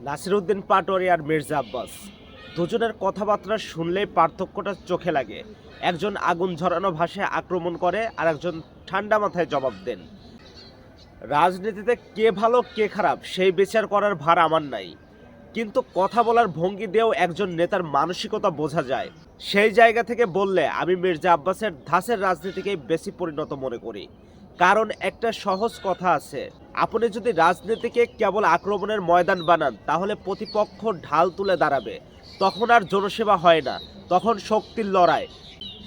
নাসিরউদ্দিন পাটোয়ারি আর মির্জা আব্বাস দুজনের কথাবার্তা শুনলেই পার্থক্যটা চোখে লাগে। একজন আগুন ঝরানো ভাষায় আক্রমণ করে আর একজন ঠান্ডা মাথায় জবাব দেন। রাজনীতিতে কে ভালো কে খারাপ সেই বিচার করার ভার আমার নাই, কিন্তু কথা বলার ভঙ্গি দিয়েও একজন নেতার মানসিকতা বোঝা যায়। সেই জায়গা থেকে বললে আমি মির্জা আব্বাসের ধাঁচের রাজনীতিকেই বেশি পরিণত মনে করি। কারণ একটা সহজ কথা আছে, আপনি যদি রাজনীতিকে কেবল আক্রমণের ময়দান বানান তাহলে প্রতিপক্ষ ঢাল তুলে দাঁড়াবে। তখন আর জনসেবা হয় না, তখন শক্তির লড়াই।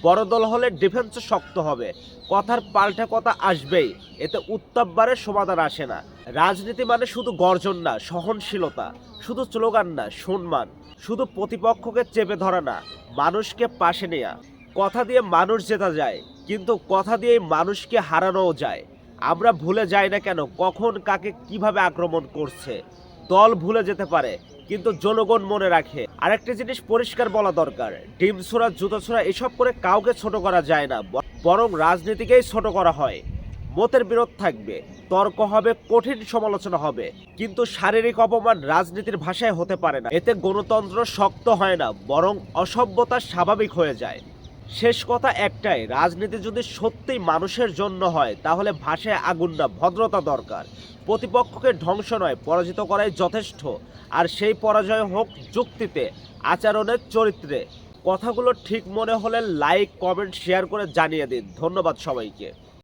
বড় দল হলে ডিফেন্সও শক্ত হবে, কথার পাল্টা কথা আসবেই, এতে উত্তাপ বাড়ে, সমাধান আসে না। রাজনীতি মানে শুধু গর্জন না, সহনশীলতা, শুধু স্লোগান না, সম্মান, শুধু প্রতিপক্ষকে চেপে ধরা না, মানুষকে পাশে নেয়া। কথা দিয়ে মানুষ জেতা যায়, কিন্তু কথা দিয়েই মানুষকে হারানোও যায়। আমরা ভুলে যাই না কেন কখন কাকে কিভাবে আক্রমণ করছে। দল ভুলে যেতে পারে, কিন্তু জনগণ মনে রাখে। আরেকটা জিনিস পরিষ্কার বলা দরকার, ডিম ছোড়া জুতো ছোড়া এসব করে কাউকে ছোট করা যায় না, বরং রাজনীতিকেই ছোট করা হয়। মতের বিরোধ থাকবে, তর্ক হবে, কঠিন সমালোচনা হবে, কিন্তু শারীরিক অপমান রাজনীতির ভাষায় হতে পারে না। এতে গণতন্ত্র শক্ত হয় না, বরং অসভ্যতা স্বাভাবিক হয়ে যায়। শেষ কথা একটাই, রাজনীতি যদি সত্যিই মানুষের জন্য হয় তাহলে ভাষায় আগুন না, ভদ্রতা দরকার। প্রতিপক্ষকে ধ্বংস নয়, পরাজিত করাই যথেষ্ট। আর সেই পরাজয় হোক যুক্তিতে, আচরণের, চরিত্রে। কথাগুলো ঠিক মনে হলে লাইক, কমেন্ট, শেয়ার করে জানিয়ে দিন। ধন্যবাদ সবাইকে।